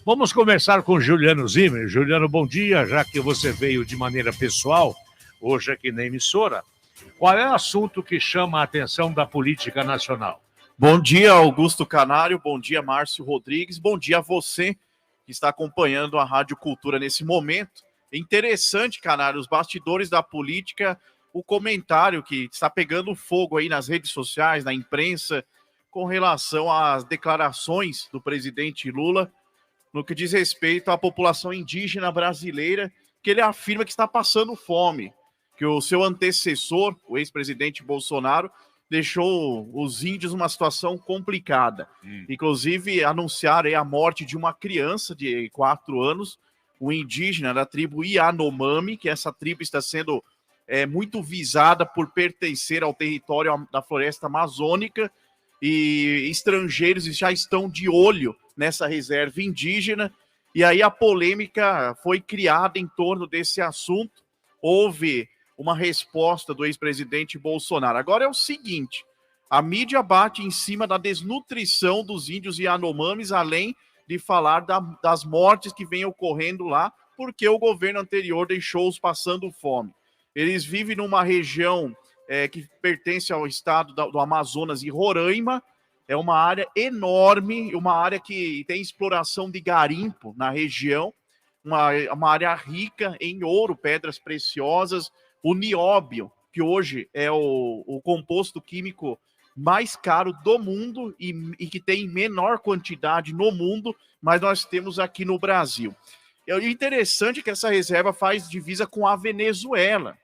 Vamos começar com Juliano Zimmer. Juliano, bom dia, já que você veio de maneira pessoal, hoje aqui na emissora. Qual é o assunto que chama a atenção da política nacional? Bom dia, Augusto Canário, bom dia, Márcio Rodrigues, bom dia a você que está acompanhando a Rádio Cultura nesse momento. É interessante, Canário, os bastidores da política, o comentário que está pegando fogo aí nas redes sociais, na imprensa, com relação às declarações do presidente Lula no que diz respeito à população indígena brasileira, que ele afirma que está passando fome, que o seu antecessor, o ex-presidente Bolsonaro, deixou os índios numa situação complicada. Inclusive, anunciaram aí a morte de uma criança de 4 anos, um indígena da tribo Yanomami, que essa tribo está sendo muito visada por pertencer ao território da floresta amazônica, e estrangeiros já estão de olho nessa reserva indígena, e aí a polêmica foi criada em torno desse assunto. Houve uma resposta do ex-presidente Bolsonaro. Agora é o seguinte, a mídia bate em cima da desnutrição dos índios Yanomamis, além de falar das mortes que vêm ocorrendo lá, porque o governo anterior deixou-os passando fome. Eles vivem numa região que pertence ao estado do Amazonas e Roraima. É uma área enorme, uma área que tem exploração de garimpo na região, uma área rica em ouro, pedras preciosas, o nióbio, que hoje é o composto químico mais caro do mundo e que tem menor quantidade no mundo, mas nós temos aqui no Brasil. É interessante que essa reserva faz divisa com a Venezuela.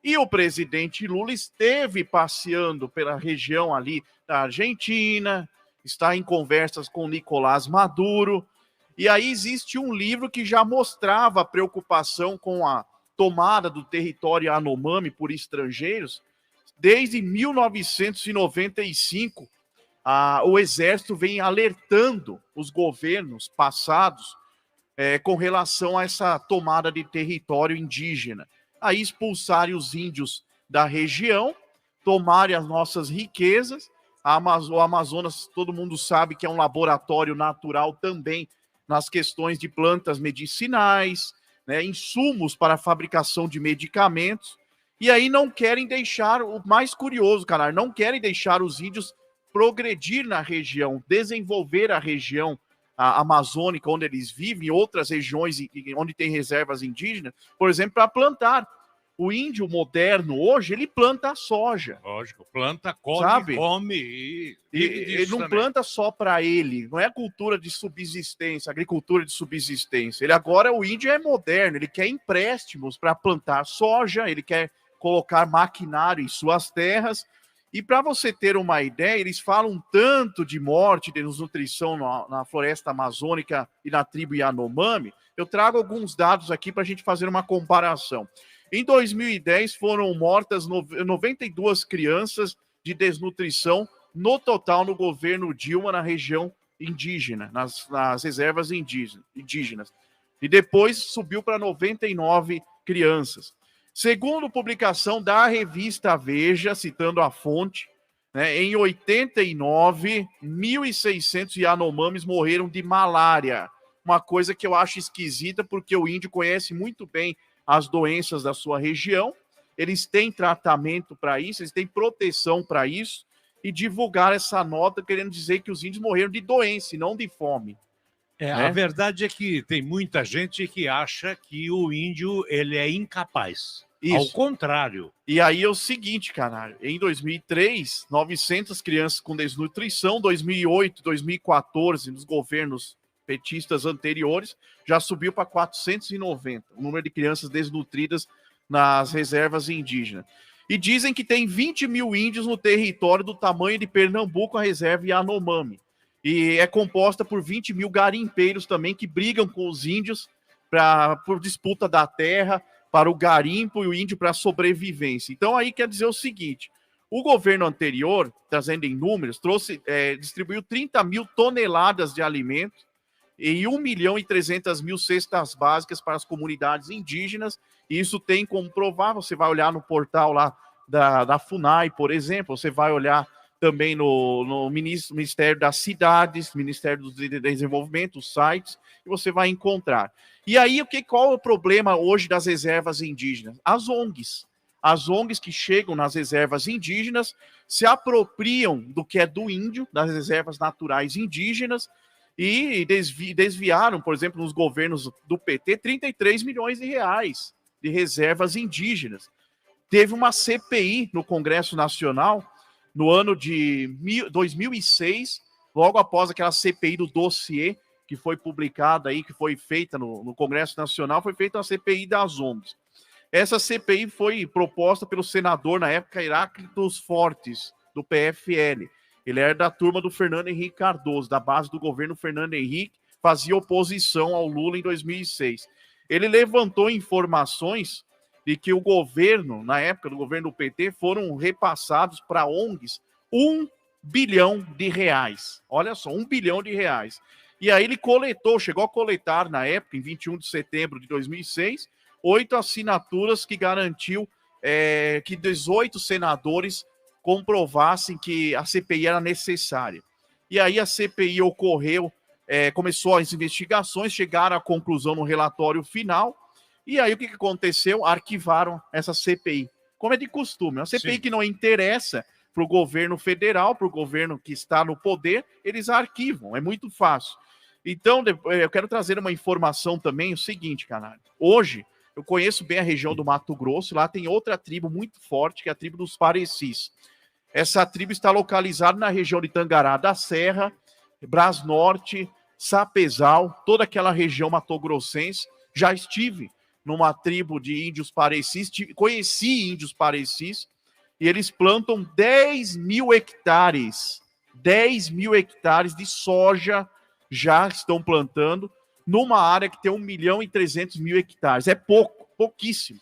E o presidente Lula esteve passeando pela região ali da Argentina, está em conversas com Nicolás Maduro, e aí existe um livro que já mostrava a preocupação com a tomada do território Yanomami por estrangeiros. Desde 1995, o Exército vem alertando os governos passados com relação a essa tomada de território indígena. Aí expulsarem os índios da região, tomarem as nossas riquezas. O Amazonas, todo mundo sabe que é um laboratório natural também nas questões de plantas medicinais, né, insumos para a fabricação de medicamentos. E aí não querem deixar, o mais curioso, cara, não querem deixar os índios progredir na região, desenvolver a região amazônica, onde eles vivem, outras regiões onde tem reservas indígenas, por exemplo, para plantar. O índio moderno hoje, ele planta soja. Lógico, planta, colhe, sabe? Come e ele não também planta só para ele, não é cultura de subsistência, agricultura de subsistência. Ele agora, o índio é moderno, ele quer empréstimos para plantar soja, ele quer colocar maquinário em suas terras. E para você ter uma ideia, eles falam tanto de morte, de desnutrição na floresta amazônica e na tribo Yanomami. Eu trago alguns dados aqui para a gente fazer uma comparação. Em 2010, foram mortas 92 crianças de desnutrição no total no governo Dilma, na região indígena, nas reservas indígenas. E depois subiu para 99 crianças. Segundo publicação da revista Veja, citando a fonte, né, em 89, 1.600 Yanomamis morreram de malária. Uma coisa que eu acho esquisita, porque o índio conhece muito bem as doenças da sua região, eles têm tratamento para isso, eles têm proteção para isso, e divulgar essa nota querendo dizer que os índios morreram de doença e não de fome. Né? A verdade é que tem muita gente que acha que o índio ele é incapaz. Isso. Ao contrário. E aí é o seguinte, Canário, em 2003, 900 crianças com desnutrição, 2008, 2014, nos governos petistas anteriores, já subiu para 490, o número de crianças desnutridas nas reservas indígenas. E dizem que tem 20 mil índios no território do tamanho de Pernambuco, a reserva Yanomami. E é composta por 20 mil garimpeiros também, que brigam com os índios por disputa da terra, para o garimpo e o índio para a sobrevivência. Então aí quer dizer o seguinte, o governo anterior, trazendo em números, distribuiu 30 mil toneladas de alimentos e 1.300.000 cestas básicas para as comunidades indígenas, e isso tem como provar, você vai olhar no portal lá da FUNAI, por exemplo, você vai olhar também no Ministério das Cidades, Ministério do Desenvolvimento, os sites, e você vai encontrar. E aí, qual é o problema hoje das reservas indígenas? As ONGs. As ONGs que chegam nas reservas indígenas se apropriam do que é do índio, das reservas naturais indígenas, e desviaram, por exemplo, nos governos do PT, 33 milhões de reais de reservas indígenas. Teve uma CPI no Congresso Nacional no ano de 2006, logo após aquela CPI do dossiê que foi publicada aí, que foi feita no Congresso Nacional, foi feita uma CPI das ONGs. Essa CPI foi proposta pelo senador, na época, Heráclitos Fortes, do PFL. Ele era da turma do Fernando Henrique Cardoso, da base do governo Fernando Henrique, fazia oposição ao Lula em 2006. Ele levantou informações de que o governo, na época do governo do PT, foram repassados para ONGs 1 bilhão de reais. Olha só, 1 bilhão de reais. E aí ele chegou a coletar, na época, em 21 de setembro de 2006, 8 assinaturas que garantiu que 18 senadores comprovassem que a CPI era necessária. E aí a CPI ocorreu, começou as investigações, chegaram à conclusão no relatório final, e aí o que aconteceu? Arquivaram essa CPI, como é de costume. Uma CPI que não interessa para o governo federal, para o governo que está no poder, eles arquivam, é muito fácil. Então, eu quero trazer uma informação também, o seguinte, canal. Hoje, eu conheço bem a região do Mato Grosso, lá tem outra tribo muito forte, que é a tribo dos Parecis. Essa tribo está localizada na região de Tangará da Serra, Brás Norte, Sapezal, toda aquela região matogrossense. Já estive numa tribo de índios Parecis, conheci índios Parecis, e eles plantam 10 mil hectares. 10 mil hectares de soja já estão plantando, numa área que tem 1.300.000 hectares. É pouco, pouquíssimo.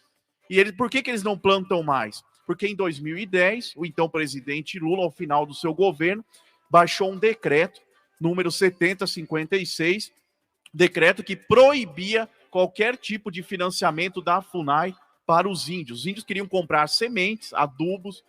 E por que eles não plantam mais? Porque em 2010, o então presidente Lula, ao final do seu governo, baixou um decreto, número 7056, decreto que proibia qualquer tipo de financiamento da FUNAI para os índios. Os índios queriam comprar sementes, adubos,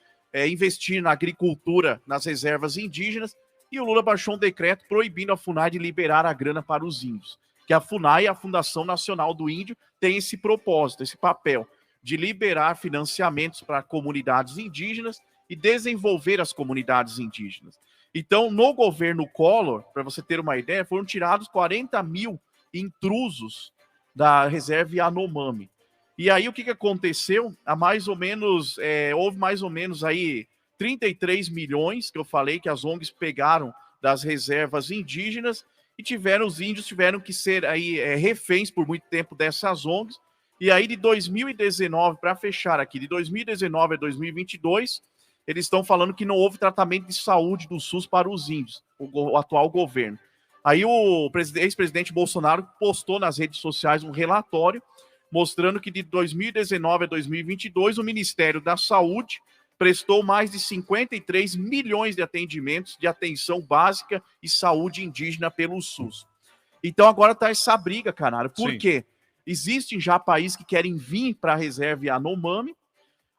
investir na agricultura, nas reservas indígenas, e o Lula baixou um decreto proibindo a FUNAI de liberar a grana para os índios. Que a FUNAI, a Fundação Nacional do Índio, tem esse propósito, esse papel de liberar financiamentos para comunidades indígenas e desenvolver as comunidades indígenas. Então, no governo Collor, para você ter uma ideia, foram tirados 40 mil intrusos da reserva Yanomami. E aí, o que aconteceu? Houve mais ou menos aí 33 milhões, que eu falei que as ONGs pegaram das reservas indígenas, e os índios tiveram que ser aí reféns por muito tempo dessas ONGs. E aí de 2019, para fechar aqui, de 2019 a 2022, eles estão falando que não houve tratamento de saúde do SUS para os índios, o atual governo. Aí o ex-presidente Bolsonaro postou nas redes sociais um relatório mostrando que de 2019 a 2022 o Ministério da Saúde prestou mais de 53 milhões de atendimentos de atenção básica e saúde indígena pelo SUS. Então agora está essa briga, Canário. Por quê? Existem já países que querem vir para a reserva Yanomami,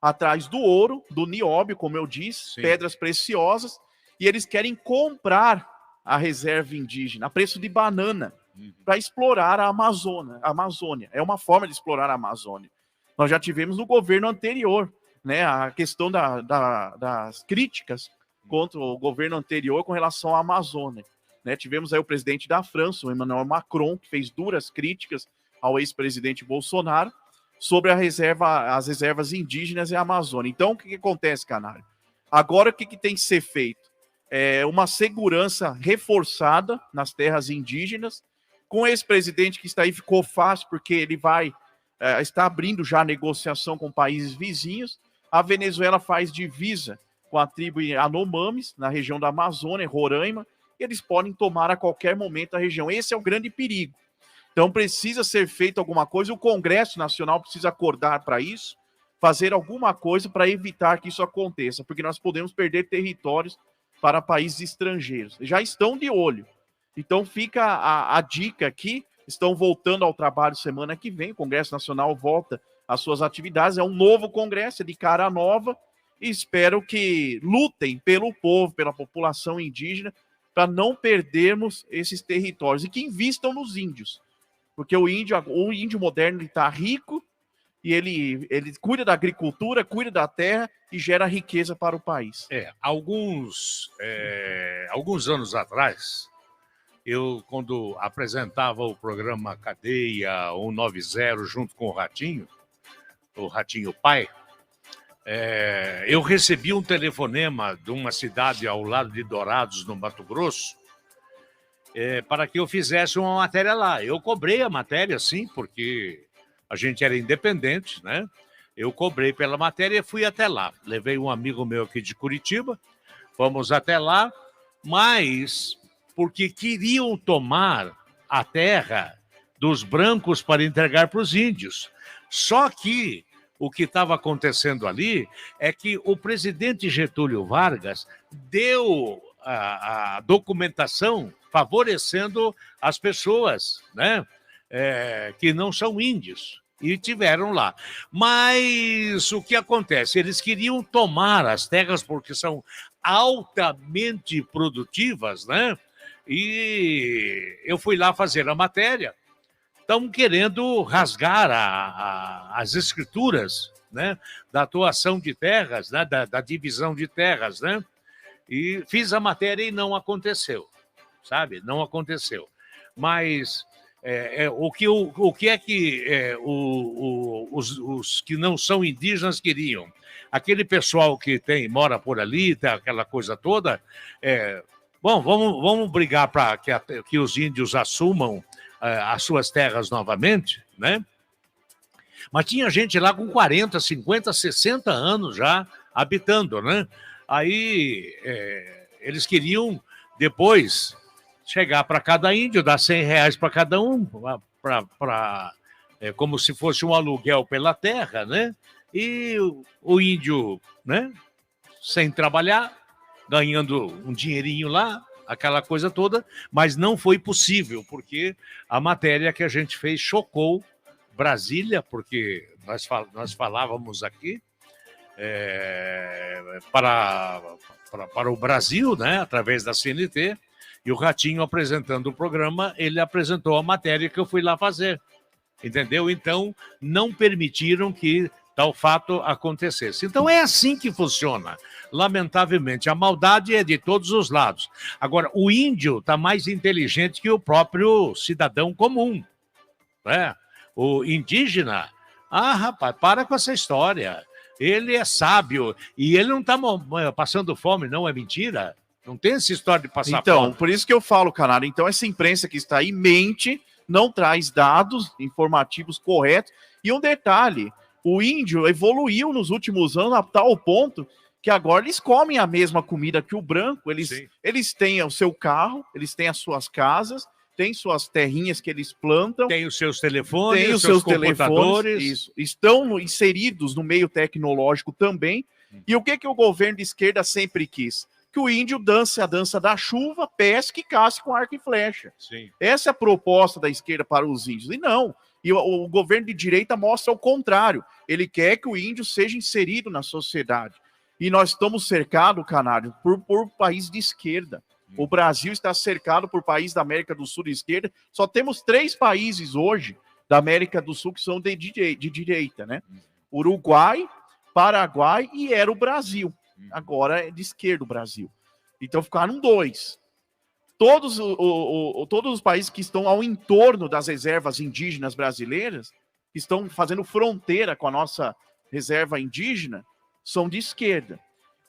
atrás do ouro, do nióbio, como eu disse, pedras preciosas, e eles querem comprar a reserva indígena a preço de banana para explorar a Amazônia. É uma forma de explorar a Amazônia. Nós já tivemos no governo anterior, né, a questão das críticas contra o governo anterior com relação à Amazônia. Né? Tivemos aí o presidente da França, o Emmanuel Macron, que fez duras críticas ao ex-presidente Bolsonaro sobre as reservas indígenas e a Amazônia. Então, o que acontece, Canário? Agora, o que tem que ser feito? Uma segurança reforçada nas terras indígenas. Com esse presidente que está aí, ficou fácil, porque ele está abrindo já a negociação com países vizinhos. A Venezuela faz divisa com a tribo Yanomamis, na região da Amazônia, Roraima, e eles podem tomar a qualquer momento a região. Esse é o grande perigo. Então precisa ser feito alguma coisa, o Congresso Nacional precisa acordar para isso, fazer alguma coisa para evitar que isso aconteça, porque nós podemos perder territórios para países estrangeiros. Já estão de olho. Então fica a dica aqui, estão voltando ao trabalho semana que vem, o Congresso Nacional volta às suas atividades, é um novo Congresso, é de cara nova, e espero que lutem pelo povo, pela população indígena, para não perdermos esses territórios e que invistam nos índios. Porque o índio moderno está rico e ele cuida da agricultura, cuida da terra e gera riqueza para o país. Alguns anos atrás, eu, quando apresentava o programa Cadeia 190 junto com o Ratinho Pai, eu recebi um telefonema de uma cidade ao lado de Dourados, no Mato Grosso, para que eu fizesse uma matéria lá. Eu cobrei a matéria, sim, porque a gente era independente, né? Eu cobrei pela matéria e fui até lá. Levei um amigo meu aqui de Curitiba, fomos até lá, mas porque queriam tomar a terra dos brancos para entregar para os índios. Só que o que estava acontecendo ali é que o presidente Getúlio Vargas deu a documentação favorecendo as pessoas, né? Que não são índios, e tiveram lá. Mas o que acontece? Eles queriam tomar as terras porque são altamente produtivas, né? E eu fui lá fazer a matéria. Estão querendo rasgar as escrituras, né, da atuação de terras, né, da divisão de terras, né? E fiz a matéria e não aconteceu, sabe? Não aconteceu. Mas o que é que os que não são indígenas queriam? Aquele pessoal que mora por ali, tá, aquela coisa toda, bom, vamos brigar para que os índios assumam as suas terras novamente, né? Mas tinha gente lá com 40, 50, 60 anos já habitando, né? Aí eles queriam depois chegar para cada índio, dar R$100 para cada um, como se fosse um aluguel pela terra, né? E o índio, né, sem trabalhar, ganhando um dinheirinho lá, aquela coisa toda, mas não foi possível, porque a matéria que a gente fez chocou Brasília, porque nós falávamos aqui para o Brasil, né, através da CNT, e o Ratinho apresentando o programa, ele apresentou a matéria que eu fui lá fazer, entendeu? Então, não permitiram que tal fato acontecesse. Então, é assim que funciona. Lamentavelmente, a maldade é de todos os lados. Agora, o índio está mais inteligente que o próprio cidadão comum, né? O indígena, rapaz, para com essa história. Ele é sábio e ele não está passando fome, não é mentira. Não tem essa história de passar fome. Então, por isso que eu falo, Canário, então essa imprensa que está aí mente, não traz dados informativos corretos. E um detalhe, o índio evoluiu nos últimos anos a tal ponto que agora eles comem a mesma comida que o branco, eles têm o seu carro, eles têm as suas casas, têm suas terrinhas que eles plantam. Tem os seus telefones, tem os seus computadores. Isso, estão inseridos no meio tecnológico também. E o que o governo de esquerda sempre quis? Que o índio dance a dança da chuva, pesque e caça com arco e flecha. Sim. Essa é a proposta da esquerda para os índios. E não, e o governo de direita mostra o contrário. Ele quer que o índio seja inserido na sociedade. E nós estamos cercados, Canário, por país de esquerda. O Brasil está cercado por países da América do Sul de esquerda. Só temos 3 países hoje da América do Sul que são de direita, né? Uruguai, Paraguai e era o Brasil. Agora é de esquerda o Brasil. Então ficaram 2. Todos os países que estão ao entorno das reservas indígenas brasileiras, que estão fazendo fronteira com a nossa reserva indígena, são de esquerda.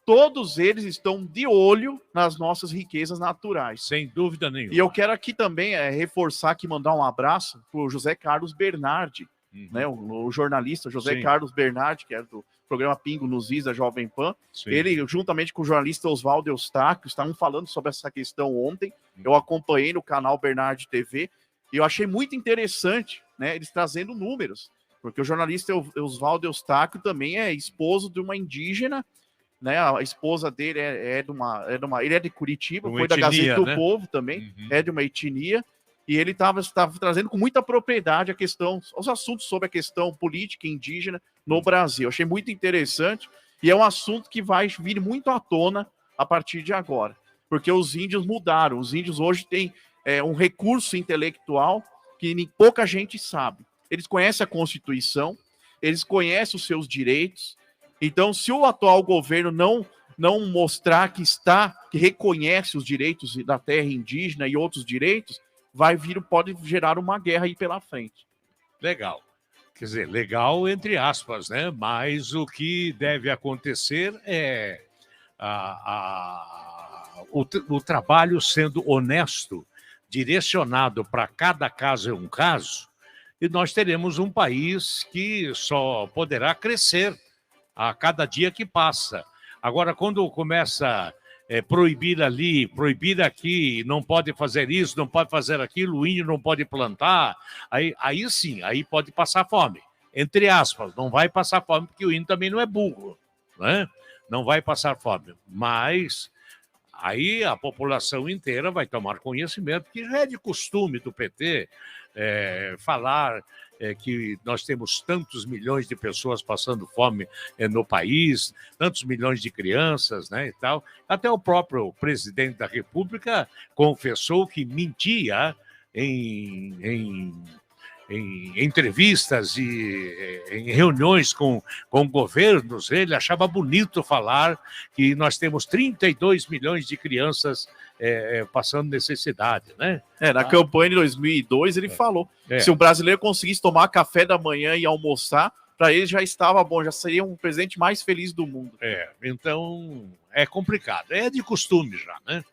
Todos eles estão de olho nas nossas riquezas naturais. Sem dúvida nenhuma. E eu quero aqui também reforçar, aqui, mandar um abraço para o José Carlos Bernardi, né, o jornalista José Carlos Bernardi, que é do programa Pingo nos Is da Jovem Pan. Ele, juntamente com o jornalista Oswaldo Eustáquio, estavam falando sobre essa questão ontem. Eu acompanhei no canal Bernardi TV e eu achei muito interessante, né, eles trazendo números, porque o jornalista Oswaldo Eustáquio também é esposo de uma indígena, né? A esposa dele ele é de Curitiba, foi da Gazeta do Povo também, é de uma etnia. E ele estava trazendo com muita propriedade os assuntos sobre a questão política indígena no Brasil. Achei muito interessante. E é um assunto que vai vir muito à tona a partir de agora, porque os índios mudaram. Os índios hoje têm um recurso intelectual que pouca gente sabe. Eles conhecem a Constituição, eles conhecem os seus direitos. Então, se o atual governo não mostrar que reconhece os direitos da terra indígena e outros direitos, pode gerar uma guerra aí pela frente. Legal. Quer dizer, legal entre aspas, né? Mas o que deve acontecer é o trabalho sendo honesto, direcionado para cada caso é um caso, e nós teremos um país que só poderá crescer a cada dia que passa. Agora, quando começa proibir ali, proibir aqui, não pode fazer isso, não pode fazer aquilo, o índio não pode plantar, aí sim, aí pode passar fome. Entre aspas, não vai passar fome, porque o índio também não é burro, né? Não vai passar fome, mas aí a população inteira vai tomar conhecimento, que já é de costume do PT falar que nós temos tantos milhões de pessoas passando fome no país, tantos milhões de crianças, né, e tal. Até o próprio presidente da República confessou que mentia em entrevistas e em reuniões com governos. Ele achava bonito falar que nós temos 32 milhões de crianças passando necessidade, né? Na campanha de 2002 ele falou que se o brasileiro conseguisse tomar café da manhã e almoçar, para ele já estava bom, já seria um presidente mais feliz do mundo. Então é complicado, é de costume já, né?